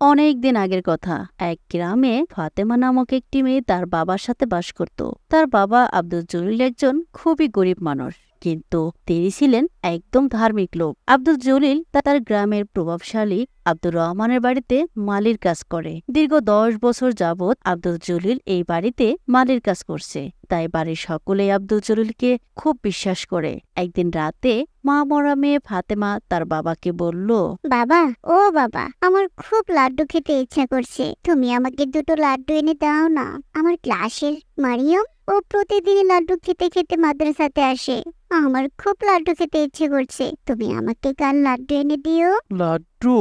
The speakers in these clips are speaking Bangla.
অনেক দিন আগের কথা। এক গ্রামে ফাতেমা নামক একটি মেয়ে তার বাবার সাথে বাস করত। তার বাবা আব্দুল জলিল একজন খুবই গরিব মানুষ, কিন্তু তিনি ছিলেন একদম ধার্মিক লোক। আব্দুল জলিল তার গ্রামের প্রভাবশালী আব্দুর রহমানের বাড়িতে মালির কাজ করে। দীর্ঘ 10 বছর যাবৎ আব্দুল জলিল এই বাড়িতে মালির কাজ করছে, তাই বাড়ির সকলেই আব্দুল জলিলকে খুব বিশ্বাস করে। একদিন রাতে মা মরা মেয়ে ফাতেমা তার বাবাকে বলল, বাবা, ও বাবা, আমার খুব লাড্ডু খেতে ইচ্ছা করছে, তুমি আমাকে দুটো লাড্ডু এনে দাও না। আমার ক্লাসের মারিয়ম ও প্রতিদিনই লাড্ডু খেতে খেতে মাদ্রাসাতে আসে। আমার খুব লাড্ডু খেতে ইচ্ছে করছে, তুমি আমাকে কাল লাড্ডু এনে দিও। লাড্ডু?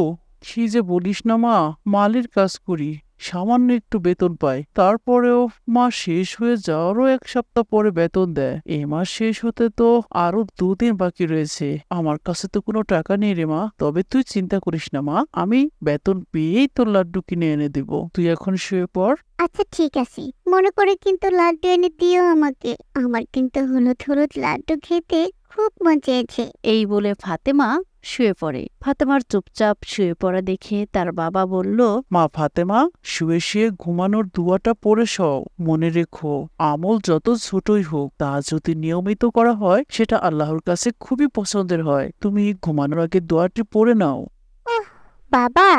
কি যে বলিস না মা, মালির কাজ করি, সামান্য একটু বেতন পাই, তারপরেও মাস শেষ হয়ে যাওয়ারও 1 সপ্তাহ পরে বেতন দেয়। এই মাস শেষ হতে তো আরো 2 দিন বাকি রয়েছে। আমার কাছে তো কোনো টাকা নেই রে মা। তবে তুই চিন্তা করিস না মা, আমি বেতন পেয়েই তোর লাড্ডু কিনে এনে দিব। তুই এখন শুয়ে পড়। আচ্ছা ঠিক আছে, মনে করে কিন্তু লাড্ডু এনে দিও আমাকে। আমার কিন্তু হলুদ হলুদ লাড্ডু খেতে খুব মন চেয়েছে। এই বলে ফাতেমা শুয়ে পড়ে। ফাতেমার চুপচাপ শুয়ে পড়া দেখে তার বাবা বলল, মা ফাতেমা, শুয়ে শুয়ে ঘুমানোর দুয়াটা পড়ে শোও। মনে রেখো, আমল যত ছোটই হোক, তা যদি নিয়মিত করা হয় সেটা আল্লাহর কাছে খুবই পছন্দের হয়। তুমি ঘুমানোর আগে দোয়াটি পড়ে নাও। ওহ বাবা,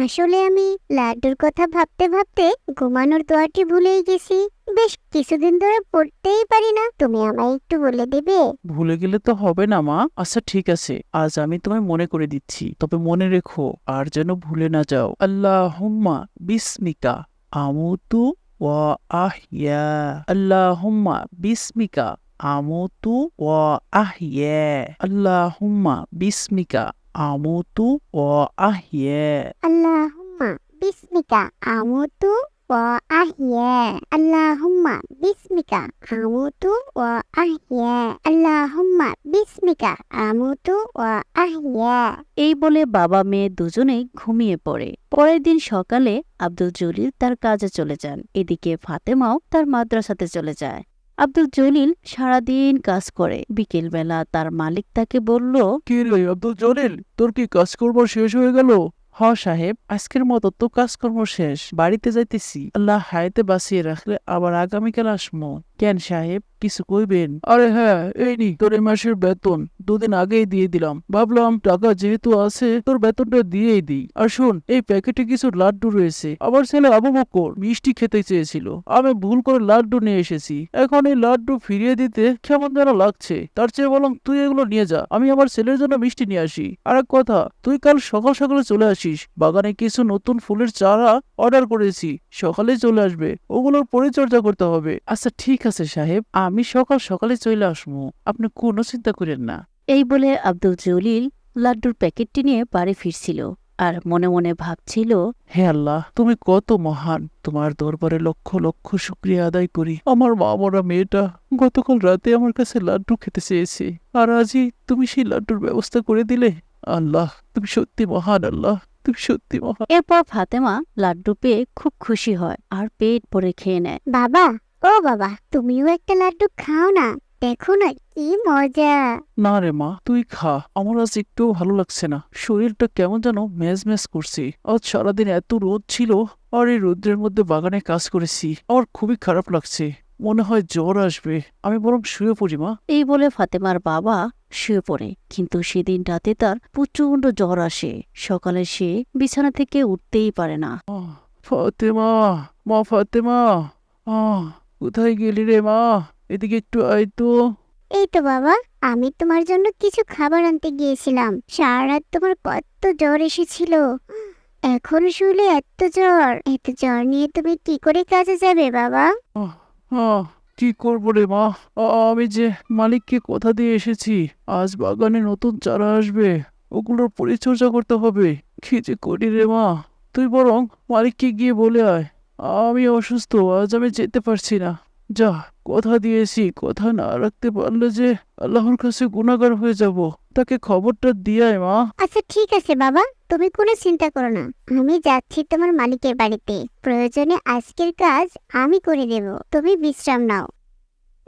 আসলে আমি লাড্ডুর কথা ভাবতে ভাবতে ঘুমানোর দোয়াটি ভুলেই গেছি। বেশ কিছুদিন ধরে পড়তেই পারি না, তুমি আমায় একটু বলে দেবে? ভুলে গেলে তো হবে না মা। আচ্ছা ঠিক আছে, আজ আমি তোমায় মনে করে দিচ্ছি, তবে মনে রেখো আর যেন ভুলে না যাও। আল্লাহুম্মা বিসমিকা আমুতু ওয়া আহইয়া। আল্লাহুম্মা বিসমিকা আমুতু ওয়া আহইয়া। আল্লাহুম্মা বিসমিকা আমুতু ওয়া আহইয়া। আল্লাহুম্মা বিসমিকা আমুতু ওয়া আহিয়া। আল্লাহুম্মা বিসমিকা আমুতু ওয়া আহিয়া। আল্লাহুম্মা বিসমিকা আমুতু ওয়া আহিয়া। এই বলে বাবা মেয়ে দুজনেই ঘুমিয়ে পড়ে। পরের দিন সকালে আব্দুল জলিল তার কাজে চলে যান। এদিকে ফাতেমাও তার মাদ্রাসাতে চলে যায়। আব্দুল জলিল সারাদিন কাজ করে। বিকেলবেলা তার মালিক তাকে বলল, কি রে আব্দুল জলিল, তোর কি কাজকর্ম শেষ হয়ে গেল? হ সাহেব, আজকের মতো তো কাজকর্ম শেষ, বাড়িতে যাইতেছি। আল্লাহ হায়াতে বাঁচিয়ে রাখলে আবার আগামীকাল আসমো। কেন সাহেব, কিছু কইবেন? আরে হ্যাঁ, এই নি তোর এই মাসের বেতন 2 দিন আগেই দিয়ে দিলাম। ভাবলাম টাকা যেহেতু আছে তোর বেতনটা দিয়েই দিই। আর শোন, এই প্যাকেটে কিছু লাড্ডু রয়েছে। আমার ছেলে আবু বকর মিষ্টি খেতে চেয়েছিল, আমি ভুল করে লাড্ডু নিয়ে এসেছি। এখন এই লাড্ডু ফিরিয়ে দিতে কেমন যেন লাগছে। তার চেয়ে বললাম তুই এগুলো নিয়ে যা, আমি আমার ছেলের জন্য মিষ্টি নিয়ে আসি। আর এক কথা, তুই কাল সকাল সকালে চলে আসিস। বাগানে কিছু নতুন ফুলের চারা অর্ডার করেছি, সকালে চলে আসবে। ওগুলোর পরিচর্যা করতে হবে। আচ্ছা ঠিক আছে সাহেব, আমি সকাল সকালে চলে আসবো, আপনি কোনো চিন্তা করেন না। এই বলে আব্দুল জলিল লাড্ডুর প্যাকেটটি নিয়ে বাড়ি ফিরছিল আর মনে মনে ভাবছিল, হে আল্লাহ, তুমি কত মহান। তোমার দরবারে লক্ষ লক্ষ শুকরিয়া আদায় করি। আমার মা মরা মেয়েটা গতকাল রাতে আমার কাছে লাড্ডু খেতে চেয়েছে, আর আজই তুমি সেই লাড্ডুর ব্যবস্থা করে দিলে। আল্লাহ, তুমি সত্যি মহান। আল্লাহ, তুমি সত্যি মহান। এরপর ফাতেমা লাড্ডু পেয়ে খুব খুশি হয় আর পেট ভরে খেয়ে নেয়। বাবা, ও বাবা, তুমিও একটা লাড্ডু খাও না, দেখো না কি মজা। না রে মা, তুই খা, আমার আজ একটু ভালো লাগছে না। শরীরটা কেমন যেন ম্যাজ ম্যাজ করছে। আজ সারাদিন এত রোদ ছিল, আর এই রোদ্রের মধ্যে বাগানে কাজ করেছি। আমার খুবই খারাপ লাগছে, মনে হয় জ্বর আসবে। আমি বরং শুয়ে পড়ি মা। এই বলে ফাতেমার বাবা শুয়ে পড়ে, কিন্তু সেদিন রাতে তার প্রচন্ড জ্বর আসে। সকালে সে বিছানা থেকে উঠতেই পারে না। ফাতেমা, মা ফাতেমা, কোথায় গেলি রে মা? এদিকে একটু আয় তো। এই তো বাবা, আমি তোমার জন্য কিছু খাবার আনতে গিয়েছিলাম। সারা রাত তোমার কত জ্বর এসেছিল, এখন শুলে এত জ্বর নিয়ে তুমি কি করে কাজে যাবে বাবা? আহ, আহ, কি করবো রে মা? আমি যে মালিককে কথা দিয়ে এসেছি, আজ বাগানে নতুন চারা আসবে, ওগুলোর পরিচর্যা করতে হবে। কি যে করি রে মা? তুই বরং মালিককে গিয়ে বলে আয়, আমি অসুস্থ, আজ আমি যেতে পারছি না। যা, কথা দিয়েছি, কথা না রাখতে পারলে যে আল্লাহর কাছে গুনাহগার হয়ে যাব। তাকে খবরটা দিয়ে আয় মা। আচ্ছা ঠিক আছে বাবা, তুমি কোনো চিন্তা করো না, আমি যাচ্ছি তোমার মালিকের বাড়িতে। প্রয়োজনে আজকের কাজ আমি করে দেব, তুমি বিশ্রাম নাও।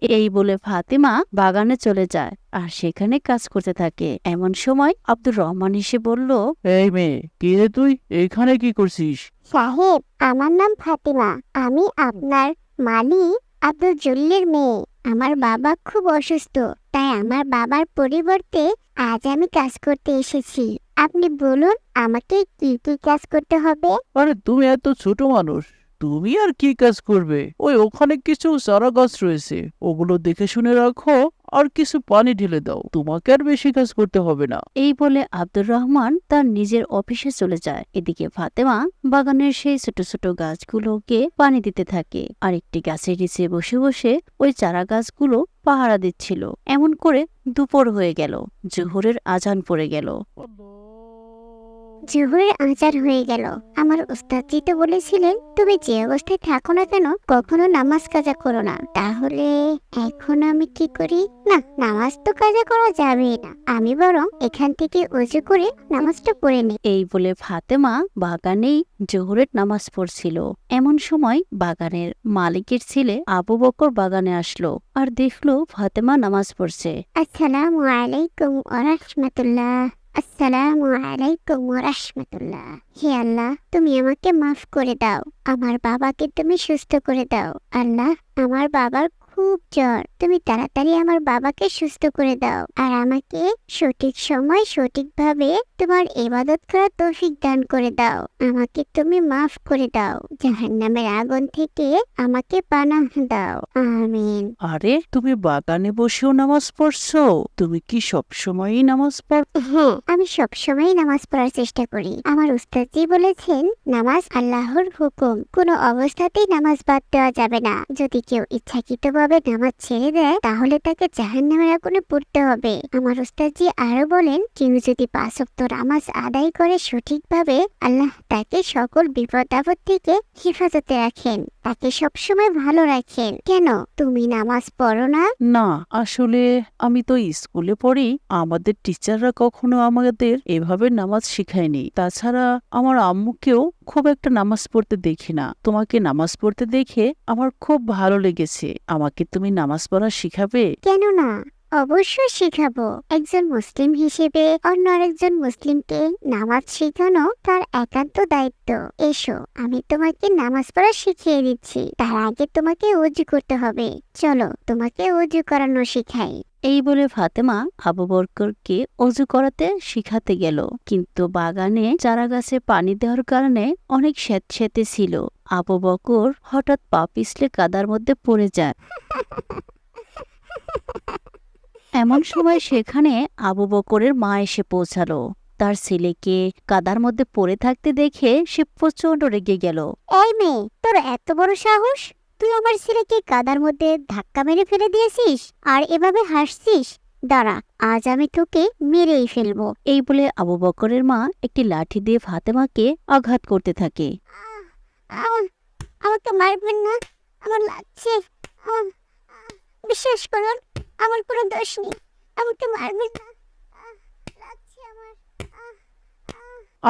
এই বলে ফাতেমা বাগানে চলে যায় আর সেখানে কাজ করতে থাকে। এমন সময় আব্দুর রহমান এসে বলল, এই মেয়ে, কি রে তুই এখানে কি করছিস? সাহেব, আমার নাম ফাতিমা। আমি আপনার মালিক আব্দুল জলিলের মেয়ে। আমার বাবা খুব অসুস্থ, তাই আমার বাবার পরিবর্তে আজ আমি কাজ করতে এসেছি। আপনি বলুন আমাকে কি কি কাজ করতে হবে? আরে তুমি এত ছোট মানুষ, তুমি আর কি কাজ করবে? ওখানে কিছু চারা গাছ রয়েছে, ওগুলো দেখে শুনে রাখো আর কিছু পানি ঢেলে দাও। তোমাকে আর বেশি কাজ করতে হবে না। এই বলে আব্দুর রহমান তার নিজের অফিসে চলে যায়। এদিকে ফাতেমা বাগানের সেই ছোট ছোট গাছগুলোকে পানি দিতে থাকে আর একটি গাছের নিচে বসে বসে ওই চারা গাছগুলো পাহারা দিচ্ছিল। এমন করে দুপুর হয়ে গেল, জোহরের আজান পড়ে গেল। জোহরের আজান হয়ে গেল। আমার উস্তাদজি তো বলেছিলেন তুমি যে অবস্থায় থাকো না কেন কখনো নামাজ কাজা করো না। তাহলে এখন আমি কি করি? না, নামাজ তো কাজা করা যাবে না। আমি বরং এখান থেকে ওযু করে নামাজটা পড়ে নিই। এই বলে ফাতেমা বাগানেই জোহরের নামাজ পড়ছিল। এমন সময় বাগানের মালিকের ছেলে আবু বকর বাগানে আসলো আর দেখলো ফাতেমা নামাজ পড়ছে। আসসালামু আলাইকুম ওয়া রাহমাতুল্লাহ। আসসালামু আলাইকুম ওয়া রাহমাতুল্লাহ। হে আল্লাহ, তুমি আমাকে মাফ করে দাও। আমার বাবাকে তুমি সুস্থ করে দাও। আল্লাহ, আমার বাবার খুব জ্বর। তুমি তাড়াতাড়ি আমার বাবাকে সুস্থ করে দাও আর আমাকে সঠিক সময় সঠিকভাবে তোমার ইবাদত করার তৌফিক দান করে দাও। আমাকে তুমি মাফ করে দাও। জাহান্নামের আগুন থেকে আমাকে পানাহ দাও। আমিন। আরে তুমি বাগানে বসেও নামাজ পড়ছো? তুমি কি সবসময়ই নামাজ পড়? হ্যাঁ, আমি সবসময় নামাজ পড়ার চেষ্টা করি। আমার উস্তাদজি বলেছেন নামাজ আল্লাহর হুকুম, কোনো অবস্থাতেই নামাজ বাদ দেওয়া যাবে না। যদি কেউ ইচ্ছাকৃতভাবে নামাজ ছেড়ে দেয় তাহলে তাকে জাহান্নামের আগুনে পড়তে হবে। আমার উস্তাদজি আরো বলেন কেউ যদি 5 ওয়াক্ত নামাজ আদায় করে সঠিকভাবে, আল্লাহ তাকে সকল বিপদ আপদ থেকে হেফাজতে রাখেন, তাকে সবসময় ভালো রাখেন। কেন তুমি নামাজ পড়ো না? না, আসলে আমি তো স্কুলে পড়ি, আমাদের টিচাররা কখনো আমাদের এভাবে নামাজ শিখায়নি। তাছাড়া আমার আম্মুকেও খুব একটা নামাজ পড়তে দেখি না। তোমাকে নামাজ পড়তে দেখে আমার খুব ভালো লেগেছে। আমাকে তুমি নামাজ পড়া শিখাবে? কেন না, অবশ্যই শেখাবো। একজন মুসলিম হিসেবে অন্য আরেকজন মুসলিমকে নামাজ শেখানো তার একান্ত দায়িত্ব। এসো, আমি তোমাকে নামাজ পড়া শিখিয়ে দিচ্ছি। তার আগে তোমাকে ওযু করতে হবে। চলো, তোমাকে ওযু করানো শিখাই। এই বলে ফাতেমা আবু বকরকে অজু করাতে শিখাতে গেল। কিন্তু বাগানে চারা গাছে পানি দেওয়ার কারণে অনেক স্যাঁতস্যাঁতে ছিল। আবু বকর হঠাৎ পা পিছলে কাদার মধ্যে পড়ে যায়। এমন সময় সেখানে আবু বকরের মা এসে পৌঁছালো। তার ছেলেকে কাদার মধ্যে পড়ে থাকতে দেখে সে প্রচন্ড রেগে গেল। এই মেয়ে, তোর এত বড় সাহস! তুই আমার ছেলেকে কাদার মধ্যে ধাক্কা মেরে ফেলে দিয়েছিস আর এভাবে হাসছিস? দাঁড়া, আজ আমি তোকে মেরেই ফেলবো। এই বলে আবু বকরের মা একটি লাঠি দিয়ে ফাতেমাকে আঘাত করতে থাকে। আমাকে মারবেন না, আমার লাগছে। বিশ্বাস করুন, আমার কোনো দোষ নেই। আমাকে মারবেন না, লাগছে আমার।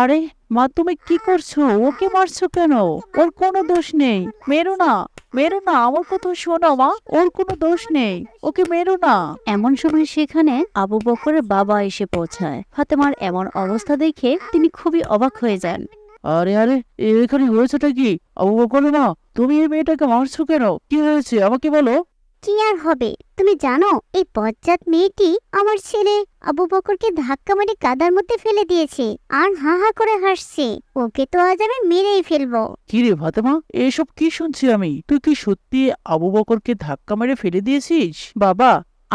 আরে মা, তুমি কি করছো? ওকে মারছো কেন? ওর কোনো দোষ নেই। মেরো না, মেরো না, আমার কথা শোনো মা, ওর কোনো দোষ নেই, ওকে মেরো না। এমন সময় সেখানে আবু বকরের বাবা এসে পৌঁছায়। ফাতেমার এমন অবস্থা দেখে তিনি খুবই অবাক হয়ে যান। আরে আরে, এখানে হয়েছেটা কি? আবু বকর মা, তুমি এই মেয়েটাকে মারছো কেন? কি হয়েছে আমাকে বলো। কি আর হবে, তুমি জানো এই বজ্জাত মেয়েটি আমার ছেলে আবু বকরকে ধাক্কা মেরে কাদার মধ্যে ফেলে দিয়েছে আর হা হা করে হাসছে। ওকে তো আজ আমি মেরেই ফেলবো। কি রে ফাতেমা, এসব কি শুনছি আমি? তুই কি সত্যি আবু বকরকে ধাক্কা মেরে ফেলে দিয়েছিস? বাবা,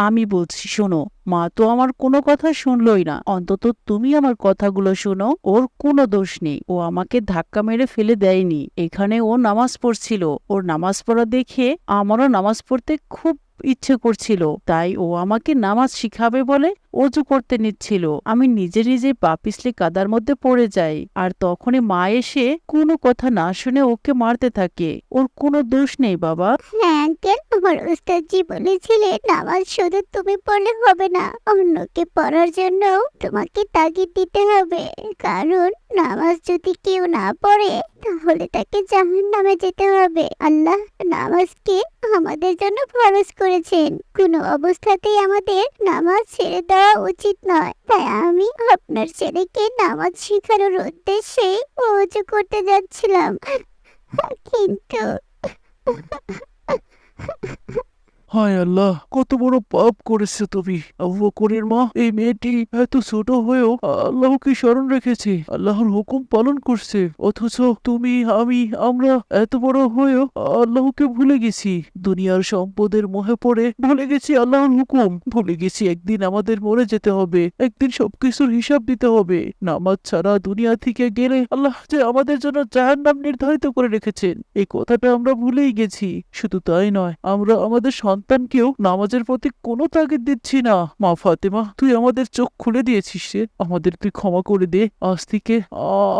আমি বলছি শোনো, মা তো আমার কোনো কথা শুনলই না। অন্তত তুমি আমার কথাগুলো শোনো। ওর কোনো দোষ নেই, ও আমাকে ধাক্কা মেরে ফেলে দেয়নি। এখানে ও নামাজ পড়ছিল, ওর নামাজ পড়া দেখে আমারও নামাজ পড়তে খুব ইচ্ছে করছিল, তাই ও আমাকে নামাজ শিখাবে বলে অজু করতে নিচ্ছিল। আমি নিজে নিজে পা পিছলে কাদার মধ্যে পড়ে যাই, আর তখনই মা এসে কোনো কথা না শুনে ওকে মারতে থাকে। ওর কোনো দোষ নেই বাবা। হ্যাঁ আঙ্কেল, আমার উস্তাদজি বলেছিলেন নামাজ শুধু তুমি পড়লে হবে না, অন্যকে পড়ার জন্য তোমাকে তাগিদ দিতে হবে। কারণ নামাজ যদি কেউ না পড়ে তাহলে তাকে জাহান্নামে যেতে হবে। আল্লাহ নামাজকে আমাদের জন্য ফরজ করেছেন, কোনো অবস্থাতেই আমাদের নামাজ ছেড়ে দেওয়া উচিত নয়। তাই আমি আপনার ছেলেকে নামাজ শেখানোর উদ্দেশ্যে ওযু করতে যাচ্ছিলাম, কিন্তু হায় আল্লাহ, কত বড় পাপ করেছে তুমি। আবু বকরের মা, এই মেয়েটি এত ছোট হয়েও আল্লাহকে স্মরণ রেখেছে, আল্লাহর হুকুম পালন করছে, অথচ তুমি আমরা এত বড় হয়েও আল্লাহকে ভুলে গেছি। দুনিয়ার সম্পদের মোহে পড়ে ভুলে গেছি আল্লাহর হুকুম, ভুলে গেছি একদিন আমাদের মরে যেতে হবে, একদিন সবকিছুর হিসাব দিতে হবে। নামাজ ছাড়া দুনিয়া থেকে গেলে আল্লাহ যে আমাদের জন্য জাহান্নাম নির্ধারিত করে রেখেছেন, এই কথাটা আমরা ভুলেই গেছি। শুধু তাই নয়, আমরা আমাদের সন্তানকেও নামাজের প্রতি কোনো তাগিদ দিচ্ছি না। মা ফাতেমা, তুই আমাদের চোখ খুলে দিয়েছিস রে, আমাদের তুই ক্ষমা করে দে। আজ থেকে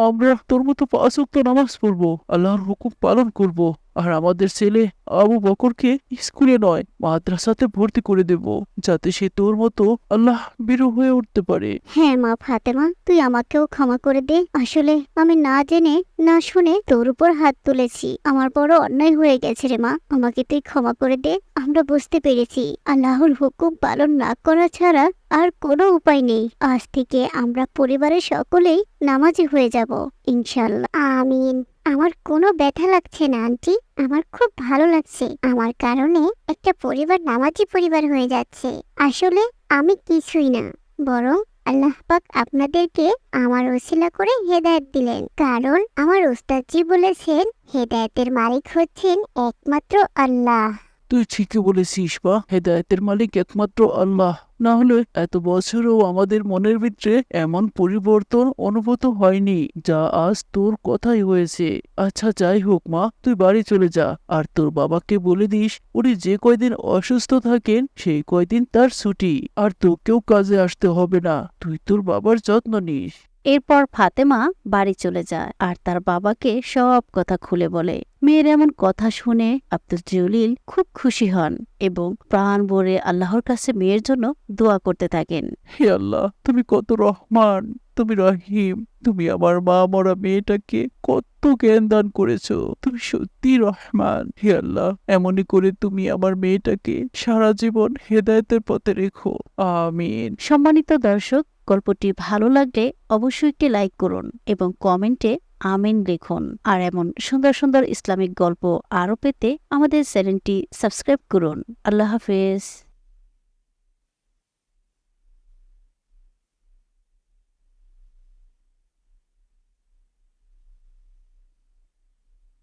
আমরা তোর মতো 5 ওয়াক্ত নামাজ পড়বো, আল্লাহর হুকুম পালন করব। আর আমাদের ছেলে আবু বকরকে স্কুলে নয় মাদ্রাসাতে ভর্তি করে দেব, যাতে সে তোর মতো আল্লাহ বিরু হয়ে উঠতে পারে। হ্যাঁ মা ফাতেমা, তুই আমাকেও ক্ষমা করে দে। আসলে আমি না জেনে না শুনে তোর উপর হাত তুলেছি, আমার বড় অন্যায় হয়ে গেছে রে মা, আমাকে তুই ক্ষমা করে দে। আমরা বুঝতে পেরেছি আল্লাহর হুকুম পালন না করা ছাড়া আর কোনো উপায় নেই। আজ থেকে আমরা পরিবারের সকলেই নামাজি হয়ে যাব ইনশাআল্লাহ। আমিন। আমার কোনো ব্যথা লাগছে না আন্টি, আমার খুব ভালো লাগছে। আমার কারণে একটা পরিবার নামাজি পরিবার হয়ে যাচ্ছে। আসলে আমি কিছুই না, বরং আল্লাহ পাক আপনাদেরকে আমার ওসিলা করে হেদায়েত দিলেন। কারণ আমার উস্তাদজি বলেছেন হেদায়েতের মালিক হচ্ছেন একমাত্র আল্লাহ। তুই ঠিকই বলেছিস মা, হেদায়েতের মালিক একমাত্র আল্লাহ। না হলে এত বছরও আমাদের মনের ভিতরে এমন পরিবর্তন অনুভূত হয়নি যা আজ তোর কথাই হয়েছে। আচ্ছা যাই হোক মা, তুই বাড়ি চলে যা, আর তোর বাবাকে বলে দিস উনি যে কয়দিন অসুস্থ থাকেন সেই কয়দিন তার ছুটি, আর তোকেও কাজে আসতে হবে না, তুই তোর বাবার যত্ন নিস। এরপর ফাতেমা বাড়ি চলে যায় আর তার বাবাকে সব কথা খুলে বলে। মেয়ের এমন কথা শুনে আব্দুল জলিল খুব খুশি হন এবং প্রাণ ভরে আল্লাহর কাছে মেয়ের জন্য দোয়া করতে থাকেন। হে আল্লাহ, তুমি কত রহমান, তুমি রহিম, তুমি আমার মা মরা মেয়েটাকে কত জ্ঞান দান করেছো, তুমি সত্যি রহমান। হে আল্লাহ, এমনই করে তুমি আমার মেয়েটাকে সারা জীবন হেদায়েতের পথে রেখো, আমিন। সম্মানিত দর্শক, গল্পটি ভালো লাগলে অবশ্যই একটি লাইক করুন এবং কমেন্টে আমিন লিখুন। আর এমন সুন্দর সুন্দর ইসলামিক গল্প আরও পেতে আমাদের চ্যানেলটি সাবস্ক্রাইব করুন। আল্লাহ হাফেজ।